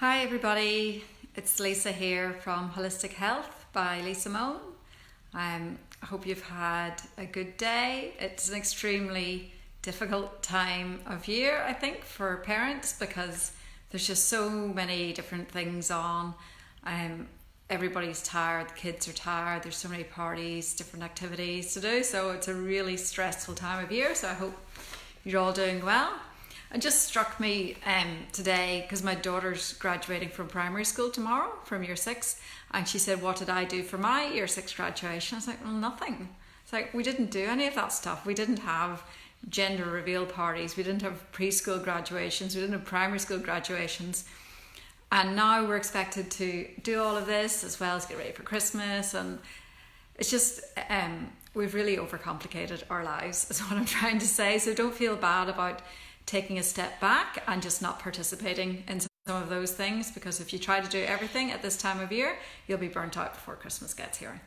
Hi everybody, it's Lisa here from Holistic Health by Lisa Moan. I hope you've had a good day. It's an extremely difficult time of year, I think, for parents because there's just so many different things on. Everybody's tired, the kids are tired, there's so many parties, different activities to do, so it's a really stressful time of year, so I hope you're all doing well. It just struck me today because my daughter's graduating from primary school tomorrow from year 6, and she said, what did I do for my year 6 graduation? I was like, well, nothing. It's like, we didn't do any of that stuff. We didn't have gender reveal parties, we didn't have preschool graduations, we didn't have primary school graduations, and now we're expected to do all of this as well as get ready for Christmas. And it's just we've really overcomplicated our lives is what I'm trying to say. So don't feel bad about taking a step back and just not participating in some of those things, because if you try to do everything at this time of year, you'll be burnt out before Christmas gets here.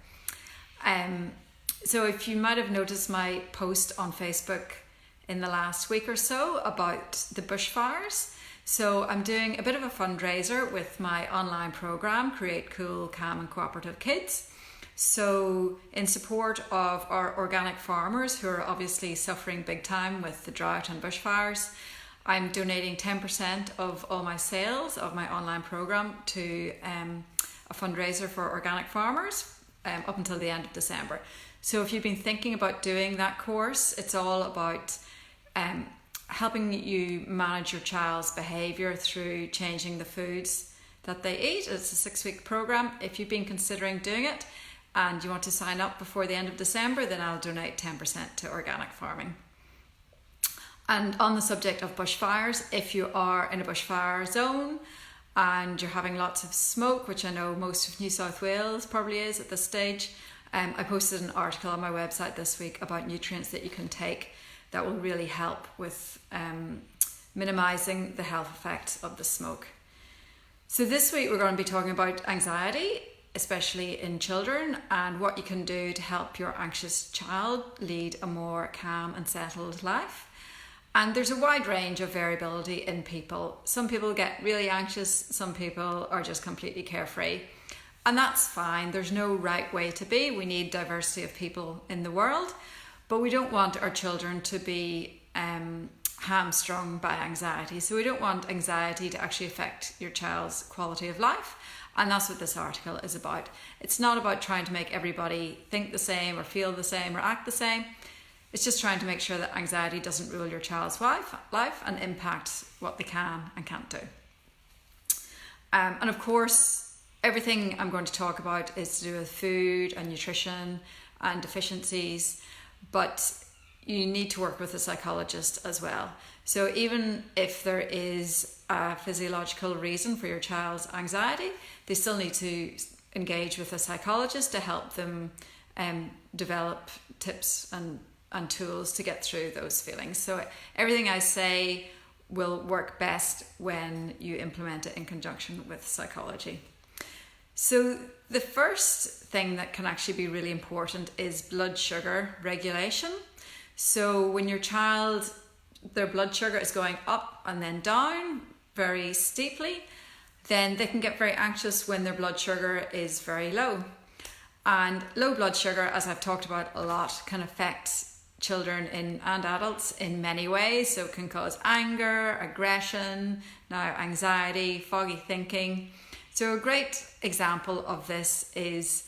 So if you might have noticed my post on Facebook in the last week or so about the bushfires. So I'm doing a bit of a fundraiser with my online program, Create Cool, Calm and Cooperative Kids. So in support of our organic farmers who are obviously suffering big time with the drought and bushfires, I'm donating 10% of all my sales of my online program to a fundraiser for organic farmers up until the end of December. So if you've been thinking about doing that course, it's all about helping you manage your child's behaviour through changing the foods that they eat. It's a 6-week program. If you've been considering doing it and you want to sign up before the end of December, then I'll donate 10% to organic farming. And on the subject of bushfires, if you are in a bushfire zone and you're having lots of smoke, which I know most of New South Wales probably is at this stage, I posted an article on my website this week about nutrients that you can take that will really help with minimising the health effects of the smoke. So this week we're going to be talking about anxiety, especially in children, and what you can do to help your anxious child lead a more calm and settled life. And there's a wide range of variability in people. Some people get really anxious, some people are just completely carefree. And that's fine, there's no right way to be. We need diversity of people in the world, but we don't want our children to be hamstrung by anxiety. So we don't want anxiety to actually affect your child's quality of life. And that's what this article is about. It's not about trying to make everybody think the same or feel the same or act the same. It's just trying to make sure that anxiety doesn't rule your child's life and impact what they can and can't do. And of course, everything I'm going to talk about is to do with food and nutrition and deficiencies, but you need to work with a psychologist as well. So even if there is a physiological reason for your child's anxiety, they still need to engage with a psychologist to help them develop tips and tools to get through those feelings. So everything I say will work best when you implement it in conjunction with psychology. So the first thing that can actually be really important is blood sugar regulation. So when your child, their blood sugar is going up and then down very steeply, then they can get very anxious when their blood sugar is very low. And low blood sugar, as I've talked about a lot, can affect children and adults in many ways. So it can cause anger, aggression, now anxiety, foggy thinking. So a great example of this is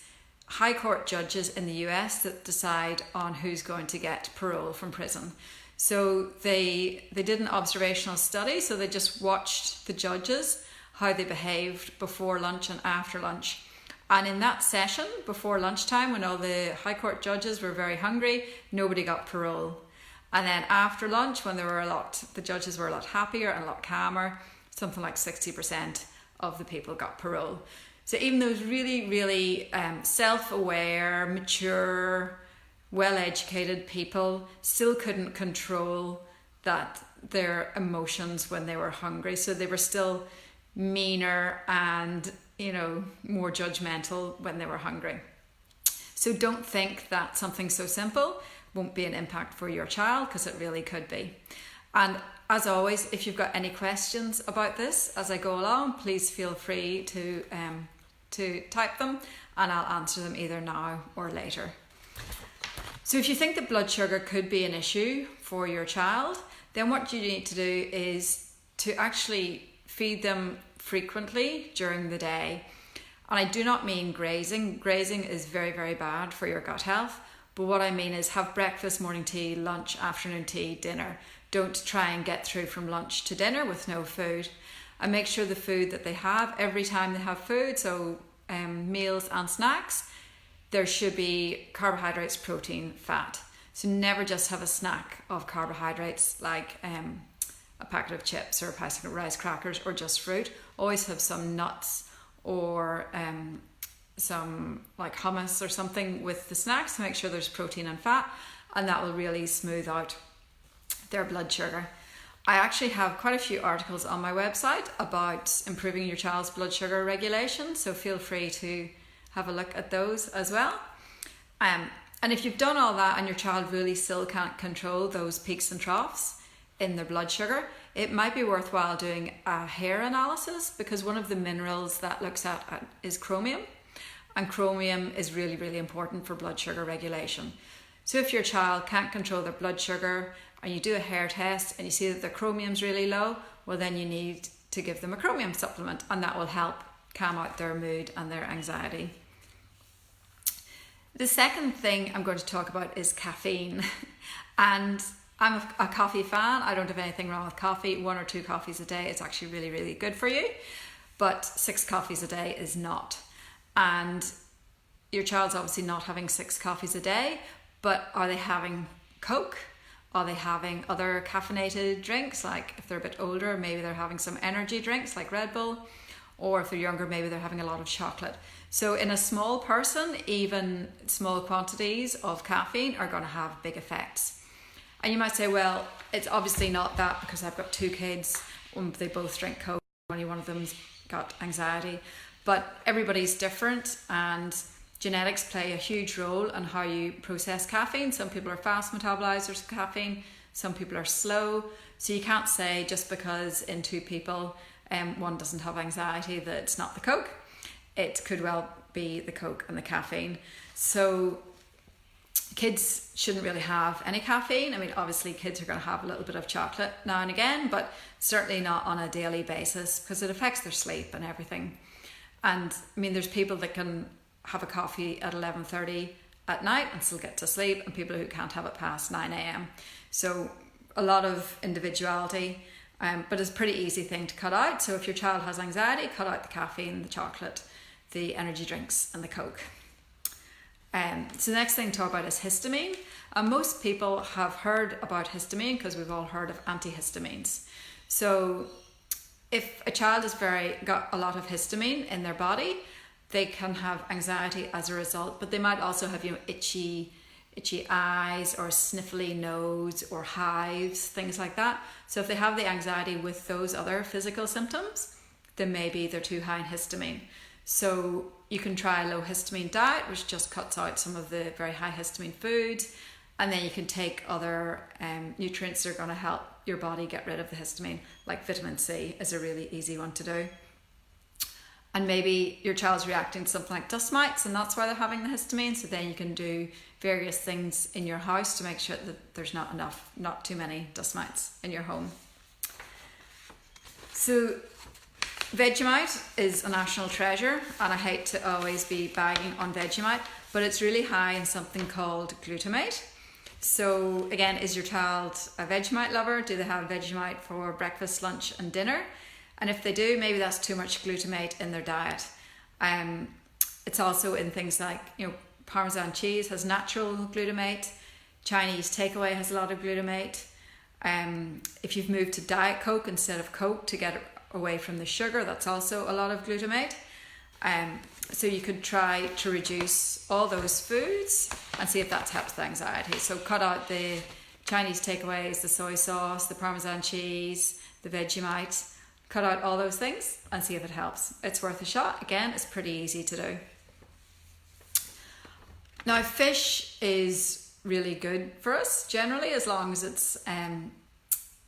high court judges in the US that decide on who's going to get parole from prison. So they did an observational study, so they just watched the judges, how they behaved before lunch and after lunch. And in that session, before lunchtime, when all the high court judges were very hungry, nobody got parole. And then after lunch, when the judges were a lot happier and a lot calmer, something like 60% of the people got parole. So even those really, really self-aware, mature, well-educated people still couldn't control their emotions when they were hungry. So they were still meaner and, more judgmental when they were hungry. So don't think that something so simple won't be an impact for your child, because it really could be. And as always, if you've got any questions about this as I go along, please feel free to type them, and I'll answer them either now or later. So if you think that blood sugar could be an issue for your child, then what you need to do is to actually feed them frequently during the day. And I do not mean grazing. Grazing is very, very bad for your gut health. But what I mean is have breakfast, morning tea, lunch, afternoon tea, dinner. Don't try and get through from lunch to dinner with no food. And make sure the food that they have, every time they have food, so meals and snacks, there should be carbohydrates, protein, fat. So never just have a snack of carbohydrates like a packet of chips or a packet of rice crackers or just fruit. Always have some nuts or some like hummus or something with the snacks to make sure there's protein and fat, and that will really smooth out their blood sugar. I actually have quite a few articles on my website about improving your child's blood sugar regulation, so feel free to have a look at those as well. And if you've done all that and your child really still can't control those peaks and troughs in their blood sugar, it might be worthwhile doing a hair analysis, because one of the minerals that looks at is chromium, and chromium is really, really important for blood sugar regulation. So if your child can't control their blood sugar and you do a hair test and you see that their chromium's really low, well then you need to give them a chromium supplement, and that will help calm out their mood and their anxiety. The second thing I'm going to talk about is caffeine. And I'm a coffee fan. I don't have anything wrong with coffee. 1 or 2 coffees a day is actually really, really good for you. But 6 coffees a day is not. And your child's obviously not having 6 coffees a day, but are they having Coke? Are they having other caffeinated drinks? Like if they're a bit older, maybe they're having some energy drinks like Red Bull. Or if they're younger, maybe they're having a lot of chocolate. So in a small person, even small quantities of caffeine are going to have big effects. And you might say, well, it's obviously not that because I've got 2 kids, they both drink Coke, only one of them's got anxiety. But everybody's different, and genetics play a huge role in how you process caffeine. Some people are fast metabolizers of caffeine, some people are slow. So you can't say just because in 2 people one doesn't have anxiety that it's not the Coke. It could well be the Coke and the caffeine. So kids shouldn't really have any caffeine. I mean, obviously kids are going to have a little bit of chocolate now and again, but certainly not on a daily basis because it affects their sleep and everything. And I mean, there's people that can have a coffee at 11:30 at night and still get to sleep, and people who can't have it past 9 a.m. So a lot of individuality, but it's a pretty easy thing to cut out. So if your child has anxiety, cut out the caffeine, the chocolate, the energy drinks and the Coke. So the next thing to talk about is histamine. And most people have heard about histamine because we've all heard of antihistamines. So if a child has got a lot of histamine in their body, they can have anxiety as a result, but they might also have itchy eyes or sniffly nose or hives, things like that. So if they have the anxiety with those other physical symptoms, then maybe they're too high in histamine. So you can try a low histamine diet, which just cuts out some of the very high histamine foods, and then you can take other nutrients that are going to help your body get rid of the histamine, like vitamin C is a really easy one to do. And maybe your child's reacting to something like dust mites, and that's why they're having the histamine. So then you can do various things in your house to make sure that there's not too many dust mites in your home. So Vegemite is a national treasure, and I hate to always be bagging on Vegemite, but it's really high in something called glutamate. So again, is your child a Vegemite lover? Do they have Vegemite for breakfast, lunch and dinner? And if they do, maybe that's too much glutamate in their diet. It's also in things like, Parmesan cheese has natural glutamate. Chinese takeaway has a lot of glutamate. If you've moved to Diet Coke instead of Coke to get away from the sugar, that's also a lot of glutamate. So you could try to reduce all those foods and see if that helps the anxiety. So cut out the Chinese takeaways, the soy sauce, the Parmesan cheese, the Vegemite. Cut out all those things and see if it helps. It's worth a shot. Again, it's pretty easy to do. Now, fish is really good for us generally, as long as it's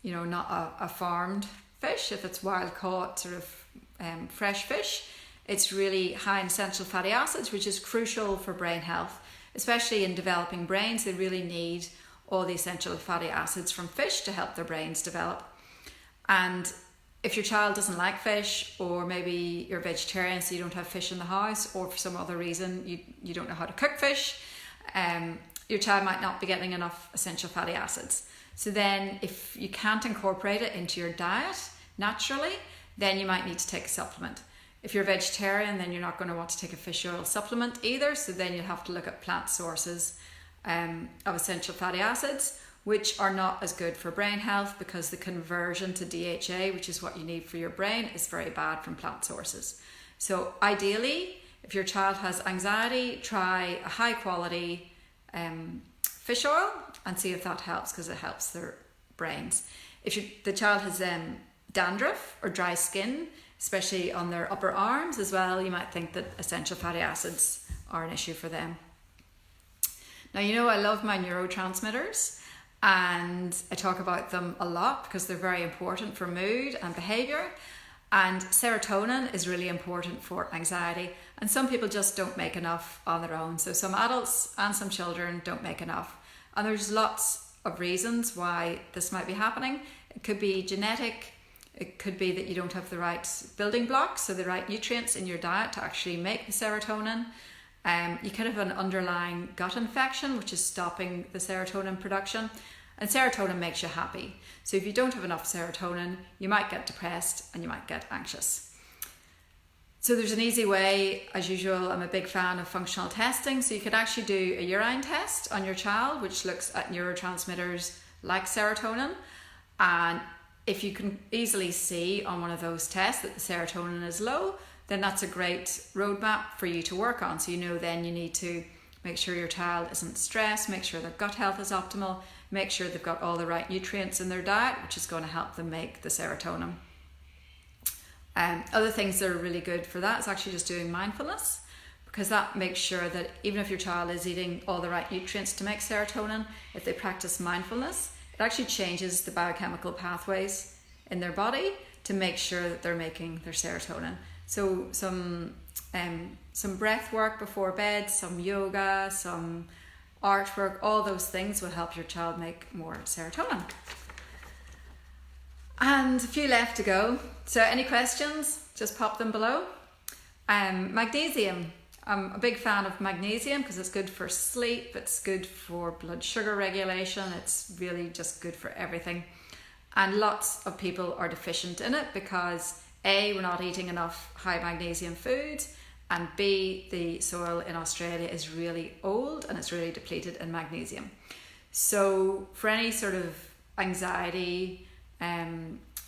not a farmed fish. If it's wild caught sort of fresh fish, it's really high in essential fatty acids, which is crucial for brain health, especially in developing brains. They really need all the essential fatty acids from fish to help their brains develop. And if your child doesn't like fish, or maybe you're a vegetarian so you don't have fish in the house, or for some other reason you don't know how to cook fish, your child might not be getting enough essential fatty acids. So then if you can't incorporate it into your diet naturally, then you might need to take a supplement. If you're a vegetarian, then you're not going to want to take a fish oil supplement either, so then you'll have to look at plant sources of essential fatty acids, which are not as good for brain health because the conversion to DHA, which is what you need for your brain, is very bad from plant sources. So ideally, if your child has anxiety, try a high quality fish oil and see if that helps, because it helps their brains. If the child has dandruff or dry skin, especially on their upper arms as well, you might think that essential fatty acids are an issue for them. Now, I love my neurotransmitters, and I talk about them a lot because they're very important for mood and behavior. And serotonin is really important for anxiety, and some people just don't make enough on their own. So some adults and some children don't make enough, and there's lots of reasons why this might be happening. It could be genetic. It could be that you don't have the right building blocks, so the right nutrients in your diet to actually make the serotonin. You could have an underlying gut infection, which is stopping the serotonin production. And serotonin makes you happy. So if you don't have enough serotonin, you might get depressed and you might get anxious. So there's an easy way. As usual, I'm a big fan of functional testing. So you could actually do a urine test on your child, which looks at neurotransmitters like serotonin. And if you can easily see on one of those tests that the serotonin is low, then that's a great roadmap for you to work on. So then you need to make sure your child isn't stressed, make sure their gut health is optimal, make sure they've got all the right nutrients in their diet, which is going to help them make the serotonin. Other things that are really good for that is actually just doing mindfulness, because that makes sure that even if your child is eating all the right nutrients to make serotonin, if they practice mindfulness, it actually changes the biochemical pathways in their body to make sure that they're making their serotonin. So some breath work before bed, some yoga, some artwork, all those things will help your child make more serotonin. And a few left to go. So any questions, just pop them below. Magnesium. I'm a big fan of magnesium because it's good for sleep, it's good for blood sugar regulation, it's really just good for everything. And lots of people are deficient in it because A, we're not eating enough high magnesium foods, and B, the soil in Australia is really old and it's really depleted in magnesium. So for any sort of anxiety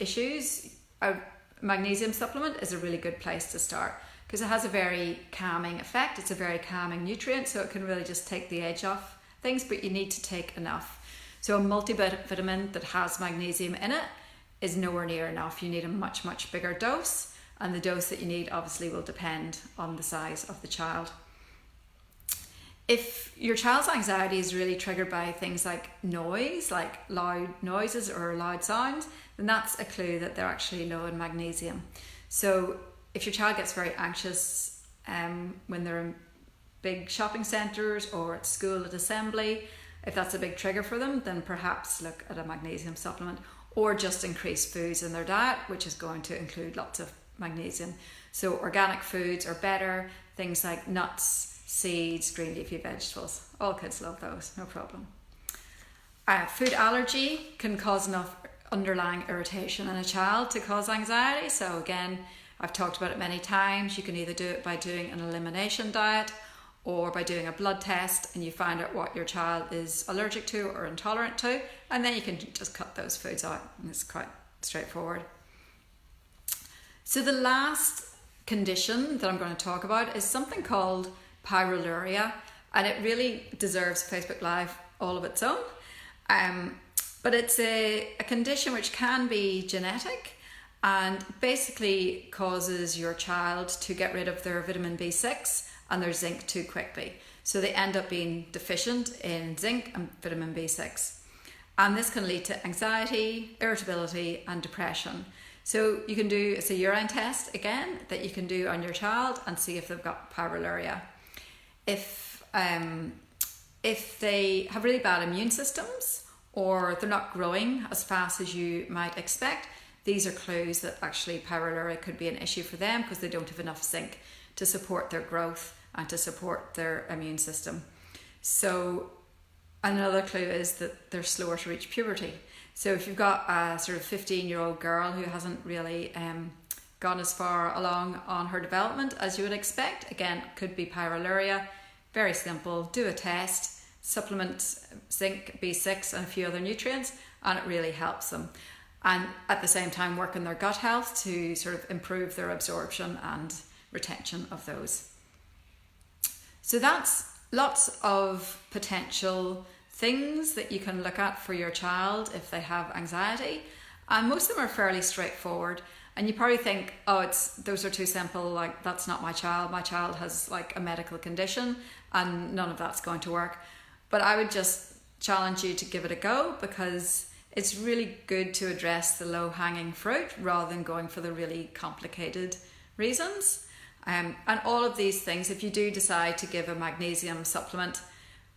issues, a magnesium supplement is a really good place to start because it has a very calming effect. It's a very calming nutrient, so it can really just take the edge off things, but you need to take enough. So a multivitamin that has magnesium in it is nowhere near enough. You need a much, much bigger dose, and the dose that you need obviously will depend on the size of the child. If your child's anxiety is really triggered by things like noise, like loud noises or loud sounds, then that's a clue that they're actually low in magnesium. So if your child gets very anxious when they're in big shopping centres or at school at assembly, if that's a big trigger for them, then perhaps look at a magnesium supplement, or just increase foods in their diet, which is going to include lots of magnesium. So organic foods are better, things like nuts, seeds, green leafy vegetables. All kids love those, no problem. Food allergy can cause enough underlying irritation in a child to cause anxiety. So again, I've talked about it many times. You can either do it by doing an elimination diet or by doing a blood test, and you find out what your child is allergic to or intolerant to, and then you can just cut those foods out, and it's quite straightforward. So the last condition that I'm going to talk about is something called pyroluria, and it really deserves Facebook Live all of its own. But it's a condition which can be genetic and basically causes your child to get rid of their vitamin B6 and their zinc too quickly. So they end up being deficient in zinc and vitamin B6. And this can lead to anxiety, irritability, and depression. So you can do, it's a urine test again that you can do on your child and see if they've got pyroluria. If they have really bad immune systems, or they're not growing as fast as you might expect, these are clues that actually pyroluria could be an issue for them because they don't have enough zinc to support their growth and to support their immune system. So another clue is that they're slower to reach puberty. So if you've got a sort of 15-year-old girl who hasn't really gone as far along on her development as you would expect, again, could be pyroluria. Very simple, do a test, supplement zinc, B6 and a few other nutrients, and it really helps them. And at the same time work on their gut health to sort of improve their absorption and retention of those. So that's lots of potential things that you can look at for your child if they have anxiety, and most of them are fairly straightforward. And you probably think, oh, those are too simple, like that's not my child has like a medical condition and none of that's going to work. But I would just challenge you to give it a go, because it's really good to address the low-hanging fruit rather than going for the really complicated reasons. And all of these things, if you do decide to give a magnesium supplement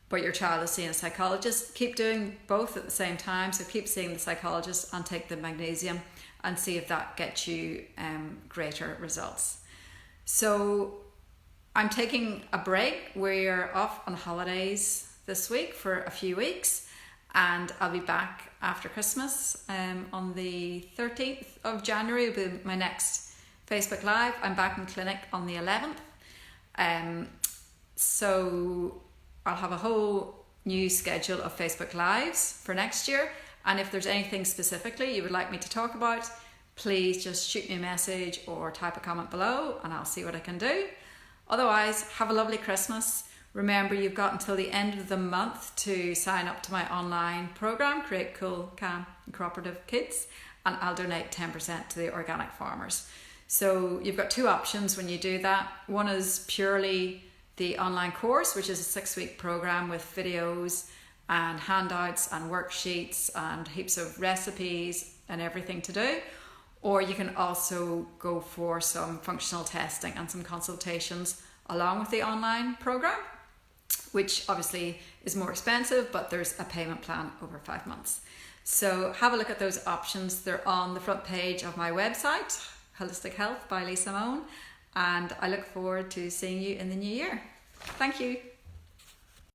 but your child is seeing a psychologist, keep doing both at the same time. So keep seeing the psychologist and take the magnesium and see if that gets you greater results. So I'm taking a break. We're off on holidays this week for a few weeks, and I'll be back after Christmas on the 13th of January will be my next Facebook Live. I'm back in clinic on the 11th. So I'll have a whole new schedule of Facebook Lives for next year. And if there's anything specifically you would like me to talk about, please just shoot me a message or type a comment below and I'll see what I can do. Otherwise, have a lovely Christmas. Remember, you've got until the end of the month to sign up to my online program, Create Cool, Calm and Cooperative Kids, and I'll donate 10% to the organic farmers. So you've got two options when you do that. One is purely the online course, which is a 6-week program with videos and handouts and worksheets and heaps of recipes and everything to do. Or you can also go for some functional testing and some consultations along with the online program, which obviously is more expensive, but there's a payment plan over 5 months. So have a look at those options. They're on the front page of my website, Holistic Health by Lisa Moan, and I look forward to seeing you in the new year. Thank you.